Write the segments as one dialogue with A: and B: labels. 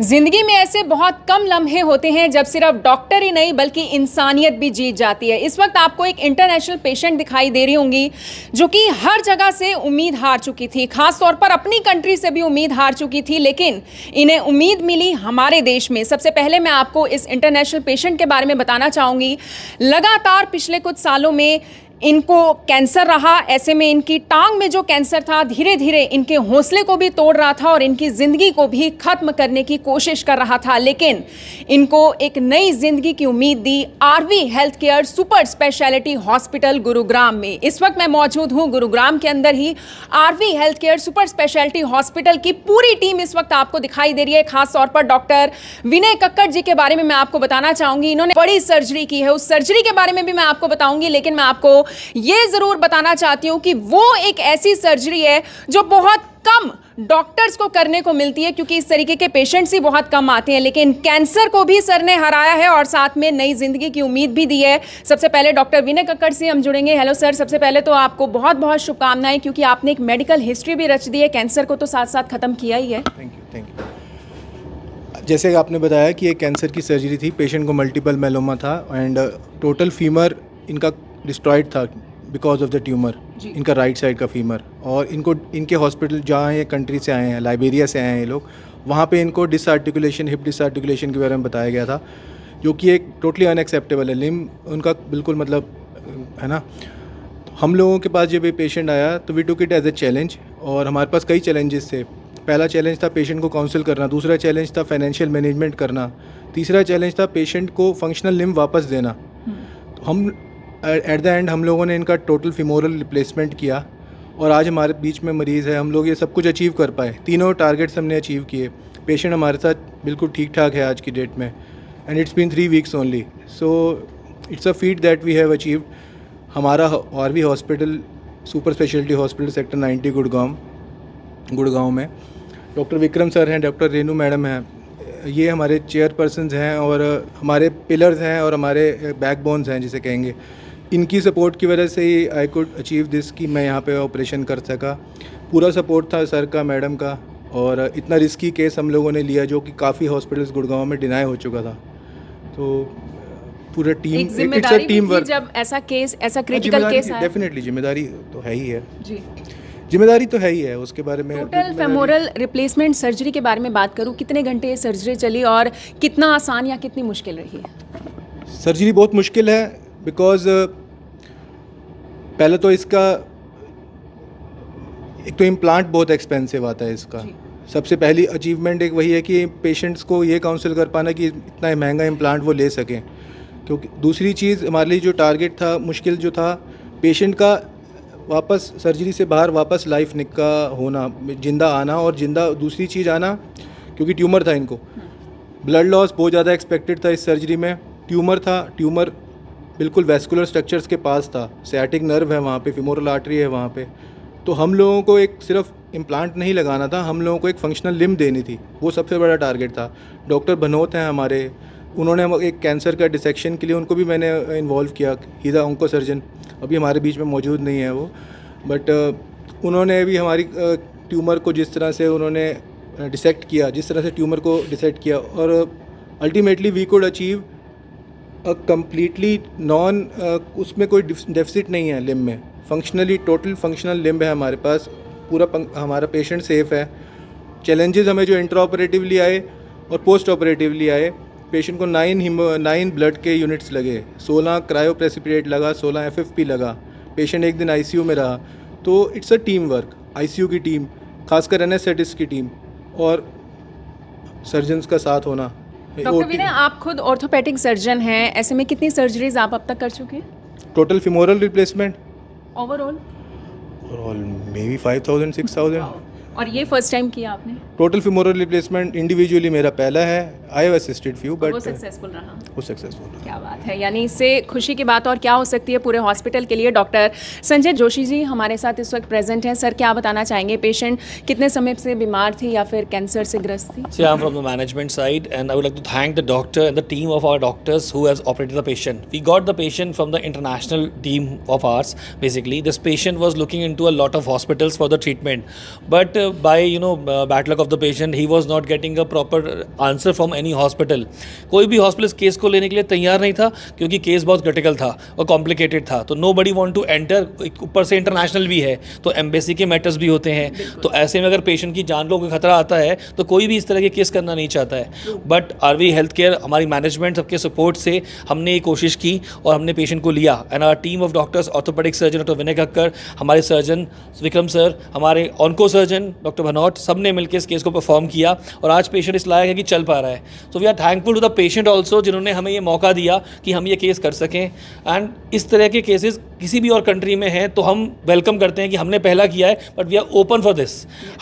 A: जिंदगी में ऐसे बहुत कम लम्हे होते हैं जब सिर्फ डॉक्टर ही नहीं बल्कि इंसानियत भी जीत जाती है। इस वक्त आपको एक इंटरनेशनल पेशेंट दिखाई दे रही होंगी जो कि हर जगह से उम्मीद हार चुकी थी, खास तौर पर अपनी कंट्री से भी उम्मीद हार चुकी थी, लेकिन इन्हें उम्मीद मिली हमारे देश में। सबसे पहले मैं आपको इस इंटरनेशनल पेशेंट के बारे में बताना चाहूँगी। लगातार पिछले कुछ सालों में इनको कैंसर रहा, ऐसे में इनकी टांग में जो कैंसर था धीरे धीरे इनके हौसले को भी तोड़ रहा था और इनकी ज़िंदगी को भी ख़त्म करने की कोशिश कर रहा था, लेकिन इनको एक नई ज़िंदगी की उम्मीद दी RV health care super speciality hospital Gurugram में। इस वक्त मैं मौजूद हूँ गुरुग्राम के अंदर ही RV health care super speciality hospital की पूरी टीम इस वक्त आपको दिखाई दे रही है। खास तौर पर डॉक्टर विनय कक्कड़ जी के बारे में मैं आपको बताना चाहूँगी। इन्होंने बड़ी सर्जरी की है, उस सर्जरी के बारे में भी मैं आपको बताऊँगी, लेकिन मैं आपको ये जरूर बताना चाहती हूं कि वो एक ऐसी सर्जरी है जो बहुत कम डॉक्टर्स को करने को मिलती है, क्योंकि इस तरीके के पेशेंट्स ही बहुत कम आते हैं। लेकिन कैंसर को भी सर ने हराया है और साथ में नई जिंदगी की उम्मीद भी दी है। सबसे पहले डॉक्टर विनय कक्कड़ से हम जुड़ेंगे। हेलो सर, सबसे पहले तो आपको बहुत बहुत शुभकामनाएं, क्योंकि आपने एक मेडिकल हिस्ट्री भी रच दी है, कैंसर को तो साथ साथ खत्म किया ही है।
B: Thank you. जैसे आपने बताया कि ये कैंसर की सर्जरी थी, पेशेंट को मल्टीपल मेलोमा था एंड टोटल फीमर इनका डिस्ट्रॉयड था बिकॉज ऑफ द ट्यूमर, इनका राइट साइड का फीमर। और इनको इनके हॉस्पिटल जहाँ ये कंट्री से आए हैं, लाइबेरिया से आए हैं ये लोग, वहाँ पे इनको डिसआर्टिकुलेशन, हिप डिसआर्टिकुलेशन के बारे में बताया गया था, जो कि एक टोटली अनएक्सेप्टेबल है। लिम उनका बिल्कुल मतलब है ना। तो हम लोगों के पास जब ये पेशेंट आया तो we took it as a challenge, और हमारे पास कई चैलेंजेस थे। पहला चैलेंज था पेशेंट को काउंसिल करना, दूसरा चैलेंज था फाइनेंशियल मैनेजमेंट करना, तीसरा चैलेंज था पेशेंट को फंक्शनल लिम्ब वापस देना। तो हम एट द एंड हम लोगों ने इनका टोटल फीमोरल रिप्लेसमेंट किया और आज हमारे बीच में मरीज़ है। हम लोग ये सब कुछ अचीव कर पाए, तीनों टारगेट्स हमने अचीव किए। पेशेंट हमारे साथ बिल्कुल ठीक ठाक है आज की डेट में, and it's been 3 weeks only. So it's a feat that we have achieved. हमारा RV hospital super speciality hospital sector 90 Gurgaon में डॉक्टर विक्रम सर हैं, डॉक्टर रेनू मैडम हैं, ये हमारे चेयरपर्सन्स हैं और हमारे पिलर्स हैं और हमारे बैकबोन्स हैं जिसे कहेंगे। इनकी सपोर्ट की वजह से ही आई कुड अचीव दिस कि मैं यहाँ पे ऑपरेशन कर सका। पूरा सपोर्ट था सर का, मैडम का, और इतना रिस्की केस हम लोगों ने लिया जो कि काफ़ी हॉस्पिटल्स गुड़गांव में डिनाई हो चुका था। तो पूरा team, it's a team work.
A: जब ऐसा केस, ऐसा क्रिटिकल केस आया,
B: डेफिनेटली जिम्मेदारी तो है ही है
A: जी,
B: जिम्मेदारी तो है ही है उसके बारे में।
A: टोटल फेमोरल रिप्लेसमेंट सर्जरी के बारे में बात करूं, कितने घंटे ये सर्जरी चली और कितना आसान या कितनी मुश्किल रही है?
B: सर्जरी बहुत मुश्किल है, बिकॉज पहले तो इसका एक तो इम्प्लांट बहुत एक्सपेंसिव आता है इसका। सबसे पहली अचीवमेंट एक वही है कि पेशेंट्स को ये काउंसिल कर पाना कि इतना महंगा इम्प्लांट वो ले सकें। क्योंकि दूसरी चीज़ हमारे लिए जो टारगेट था, मुश्किल जो था, पेशेंट का वापस सर्जरी से बाहर वापस लाइफ का होना, जिंदा आना, और जिंदा दूसरी चीज़ आना, क्योंकि ट्यूमर था इनको। ब्लड लॉस बहुत ज़्यादा एक्सपेक्टेड था इस सर्जरी में। ट्यूमर था, ट्यूमर बिल्कुल वेस्कुलर स्ट्रक्चर्स के पास था, सियाटिक नर्व है वहाँ पे, फीमोरल आर्टरी है वहाँ पे। तो हम लोगों को एक सिर्फ इम्प्लांट नहीं लगाना था, हम लोगों को एक फंक्शनल लिम्ब देनी थी, वो सबसे बड़ा टारगेट था। डॉक्टर भनोत हैं हमारे, उन्होंने एक कैंसर का डिसेक्शन के लिए उनको भी मैंने इन्वॉल्व किया। ही द ऑन्को सर्जन, अभी हमारे बीच में मौजूद नहीं है वो, बट उन्होंने भी हमारी ट्यूमर को जिस तरह से उन्होंने डिसेक्ट किया, जिस तरह से ट्यूमर को डिसेक्ट किया, और ultimately we could achieve a completely non, उसमें कोई डेफिसिट नहीं है लिम्ब में। फंक्शनली टोटल फंक्शनल लिम्ब है हमारे पास, पूरा हमारा पेशेंट सेफ़ है। चैलेंजेस हमें जो इंट्रा ऑपरेटिवली आए और पोस्ट ऑपरेटिवली आए, पेशेंट को 9 ब्लड के यूनिट्स लगे, 16 क्रायो प्रेसिपिटेट लगा, 16 FFP लगा। पेशेंट एक दिन ICU में रहा। तो it's a team work, ICU की टीम, खासकर एनेस्थेटिस्ट की टीम और सर्जन्स का साथ होना।
A: डॉक्टर विनय, आप खुद ऑर्थोपेडिक सर्जन हैं, ऐसे में कितनी सर्जरीज आप अब तक कर चुके हैं?
B: Total femoral replacement
A: overall
B: may be 5000 6000।
A: और ये फर्स्ट टाइम किया आपने?
B: टोटल फीमोरल रिप्लेसमेंट इंडिविजुअली मेरा पहला है। I have assisted few, but
A: वो सक्सेसफुल रहा।
B: वो सक्सेसफुल।
A: क्या बात है, यानी इससे खुशी की बात और क्या हो सकती है पूरे हॉस्पिटल के लिए। डॉक्टर संजय जोशी जी हमारे साथ इस वक्त प्रेजेंट हैं। सर, क्या बताना चाहेंगे, पेशेंट कितने समय से बीमार थी या फिर कैंसर से ग्रस्त थी?
C: See, I'm from the management side, and I would like to thank the doctor and the team of our doctors who has operated the patient. We got the patient from the international team of ours. Basically, this patient was looking into a lot of hospitals for the treatment, but by bad luck of the patient. He was not getting a proper answer from any hospital. कोई भी hospital इस case को लेने के लिए तैयार नहीं था क्योंकि केस बहुत क्रिटिकल था और कॉम्प्लिकेटेड था. तो nobody want to enter. ऊपर से इंटरनेशनल भी है तो एम्बेसी के मैटर्स भी होते हैं. तो ऐसे में अगर पेशेंट की जान को खतरा आता है तो कोई भी इस तरह के केस करना नहीं चाहता है. बट आरवी हेल्थ केयर, हमारी मैनेजमेंट सबके सपोर्ट से हमने ये कोशिश की और हमने पेशेंट को लिया. And our team of doctors, orthopaedic surgeon doctor Vinay Kakkar, हमारे सर्जन विक्रम सर, हमारे ऑन्को सर्जन डॉक्टर भनौट, सब ने मिलकर इस केस को परफॉर्म किया और आज पेशेंट इस लायक है कि चल पा रहा है. So we are thankful to the patient also जिन्होंने हमें ये मौका दिया कि हम ये केस कर सकें. एंड इस तरह के केसेस किसी भी और कंट्री में हैं तो हम वेलकम करते हैं कि हमने पहला किया है. But we are open for this.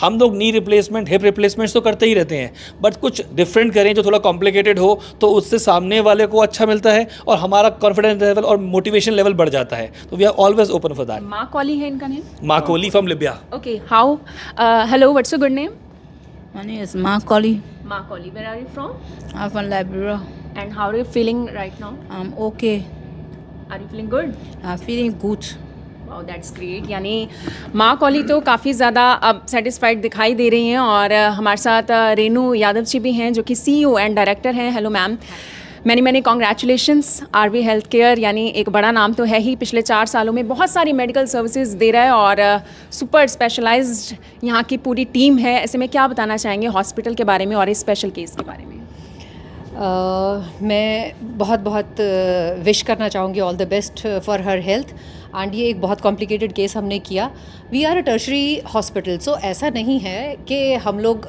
C: हम लोग नी रिप्लेसमेंट, हिप रिप्लेसमेंट्स तो करते ही रहते हैं, बट कुछ डिफरेंट करें जो थोड़ा कॉम्प्लिकेटेड हो तो उससे सामने वाले को अच्छा मिलता है और हमारा कॉन्फिडेंस लेवल और मोटिवेशन लेवल बढ़ जाता है. तो we are always open for that.
A: माँ कॉली है इनका नेम?
C: माँ Kohli from Libya.
A: Okay, how? Hello, what's your good name?
D: My name is Makoli.
A: Ma Koli. Where are you from?
D: I'm from Liberia.
A: And how are you feeling right now?
D: I'm okay.
A: Are you feeling good?
D: I'm feeling good.
A: Wow, that's great. यानी माँ कॉली तो काफ़ी ज़्यादा अब satisfied दिखाई दे रही हैं. और हमारे साथ रेनू यादव जी भी हैं जो कि CEO एंड डायरेक्टर हैं. Hello ma'am, many congratulations. RV health care यानी एक बड़ा नाम तो है ही, पिछले 4 सालों में बहुत सारी मेडिकल सर्विसेज दे रहा है और सुपर स्पेशलाइज्ड यहाँ की पूरी टीम है. ऐसे में क्या बताना चाहेंगे हॉस्पिटल के बारे में और इस स्पेशल केस के बारे में?
E: मैं बहुत विश करना चाहूँगी all the best for her health. And ये एक बहुत कॉम्प्लिकेटेड केस हमने किया. We are a tertiary hospital, so ऐसा नहीं है कि हम लोग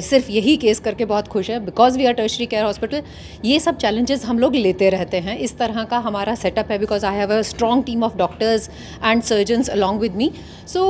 E: सिर्फ यही केस करके बहुत खुश हैं. Because we are tertiary care hospital, ये सब चैलेंजेस हम लोग लेते रहते हैं. इस तरह का हमारा सेटअप है because I have a strong team of doctors and surgeons along with me. So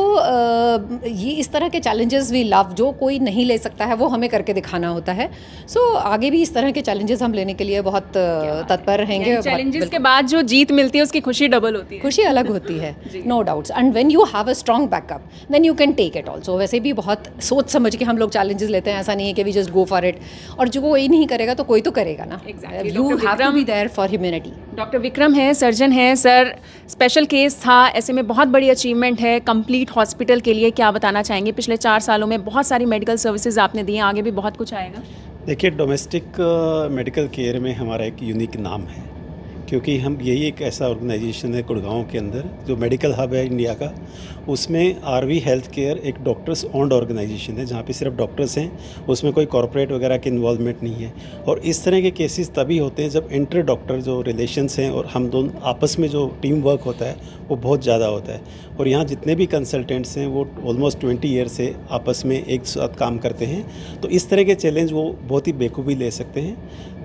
E: ये इस तरह के चैलेंजेस वी लव, जो कोई नहीं ले सकता है वो हमें करके दिखाना होता है. सो आगे भी इस तरह के चैलेंजेस हम लेने के लिए बहुत तत्पर रहेंगे.
A: चैलेंजेस के बाद जो जीत मिलती है उसकी खुशी डबल होती है.
E: खुशी अलग होती है, no doubts. And when you have a strong backup then you can take it also. वैसे भी बहुत सोच समझ के हम लोग चैलेंजेस लेते हैं. ऐसा नहीं है कि we just go for it. और जो कोई नहीं करेगा तो कोई तो करेगा ना. You have to be there for humanity.
A: Doctor Vikram है, सर्जन है. सर, स्पेशल केस था, ऐसे में बहुत बड़ी अचीवमेंट है कंप्लीट हॉस्पिटल के लिए. क्या बताना चाहेंगे? पिछले 4 सालों में बहुत सारी मेडिकल सर्विसेज आपने दी हैं, आगे भी बहुत कुछ आएगा.
F: देखिए, डोमेस्टिक मेडिकल केयर में हमारा एक यूनिक नाम है क्योंकि हम यही एक ऐसा ऑर्गेनाइजेशन है गुड़गांव के अंदर जो मेडिकल हब है इंडिया का. उसमें आरवी हेल्थ केयर एक डॉक्टर्स ओन्ड ऑर्गेनाइजेशन है जहाँ पे सिर्फ डॉक्टर्स हैं, उसमें कोई कॉर्पोरेट वगैरह की इन्वॉल्वमेंट नहीं है. और इस तरह के केसेस तभी होते हैं जब इंटर डॉक्टर जो रिलेशंस हैं और हम दोनों आपस में जो टीम वर्क होता है वो बहुत ज़्यादा होता है. और यहाँ जितने भी कंसल्टेंट्स हैं वो ऑलमोस्ट 20 ईयर से आपस में एक साथ काम करते हैं. तो इस तरह के चैलेंज वो बहुत ही बेखूबी ले सकते हैं.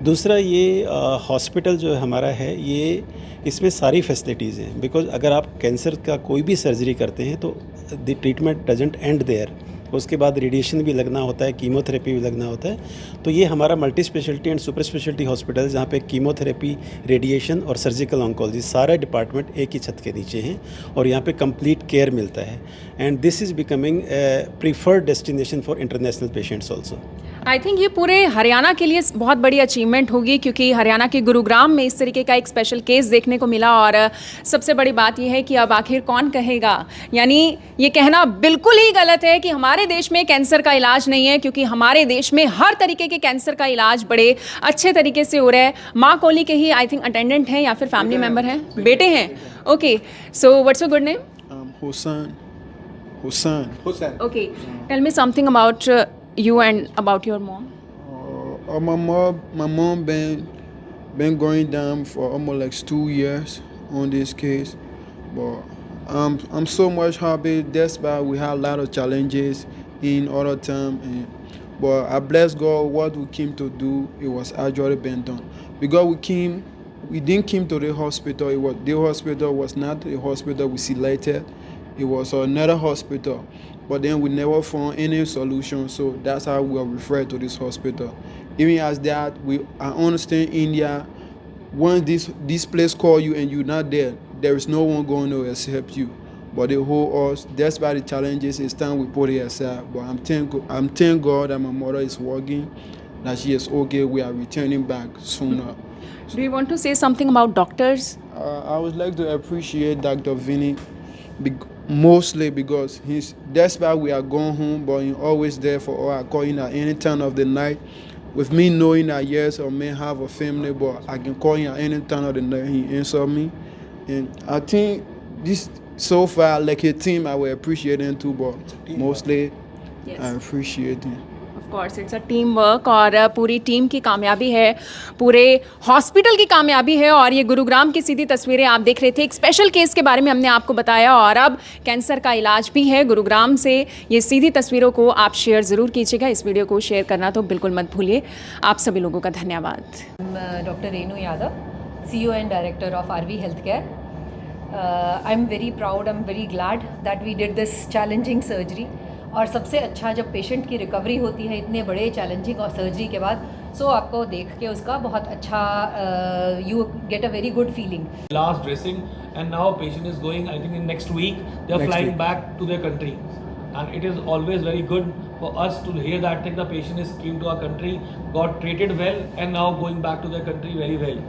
F: दूसरा, ये हॉस्पिटल जो हमारा है ये इसमें सारी फैसिलिटीज़ हैं. बिकॉज अगर आप कैंसर का कोई भी सर्जरी करते हैं तो the treatment doesn't end there. उसके बाद रेडिएशन भी लगना होता है, कीमोथेरेपी भी लगना होता है. तो ये हमारा multi speciality and super speciality hospital है जहाँ पे कीमोथेरेपी, रेडिएशन और सर्जिकल ऑन्कोलॉजी सारे डिपार्टमेंट एक ही छत के नीचे हैं और यहाँ पे कंप्लीट केयर मिलता है. And this is becoming preferred destination for international patients also.
A: I think ये पूरे हरियाणा के लिए बहुत बड़ी अचीवमेंट होगी क्योंकि हरियाणा के गुरुग्राम में इस तरीके का एक स्पेशल केस देखने को मिला. और सबसे बड़ी बात ये है कि अब आखिर कौन कहेगा, यानी ये कहना बिल्कुल ही गलत है कि हमारे देश में कैंसर का इलाज नहीं है, क्योंकि हमारे देश में हर तरीके के कैंसर का इलाज बड़े अच्छे तरीके से हो रहा है. माँ कोहली के ही आई थिंक अटेंडेंट हैं या फिर फैमिली मेम्बर हैं, बेटे हैं. Okay, so what's your good name?
B: Hussain.
A: Okay, tell me something about you and about your mom.
G: My mom been going down for almost like 2 years on this case, but I'm so much happy. Despite we had a lot of challenges in other time, but I bless God. What we came to do, it was actually been done. Because we didn't came to the hospital. The hospital was not the hospital we selected. It was another hospital. But then we never found any solution, so that's how we are referred to this hospital. Even as that, I understand India, when this place call you and you're not there, there is no one going to accept you. But they hold us. Despite the challenges, it's time we put it aside. But I'm thank God that my mother is working, that she is okay. We are returning back sooner.
A: Do you want to say something about doctors?
G: I would like to appreciate Dr. Vinny mostly because that's why we are going home, but he's always there for us. I call him at any time of the night. With me knowing that yes, I may have a family, but I can call him at any time of the night. He answer me, and I think this so far like a team I will appreciate him too, but mostly I appreciate him.
A: Of course it's a team work और पूरी team की कामयाबी है, पूरे hospital की कामयाबी है। और ये गुरुग्राम की सीधी तस्वीरें आप देख रहे थे, एक स्पेशल केस के बारे में हमने आपको बताया और अब कैंसर का इलाज भी है गुरुग्राम से। ये सीधी तस्वीरों को आप शेयर ज़रूर कीजिएगा, इस वीडियो को शेयर करना तो बिल्कुल मत भूलिए। आप सभी लोगों का धन्यवाद।
E: Dr. Renu Yadav, CEO and Director of RV Healthcare. I'm very proud, I'm very glad that we did this challenging surgery. और सबसे अच्छा जब पेशेंट की रिकवरी होती है इतने बड़े चैलेंजिंग और सर्जरी के बाद, सो आपको देख के उसका बहुत अच्छा you get a very good feeling.
C: Last dressing, and now patient is going, I think in next week they are
B: Next
C: flying
B: week.
C: back to their country, and it is always very good for us to hear that the patient is came to our country, got treated well, and now going back to their country very well.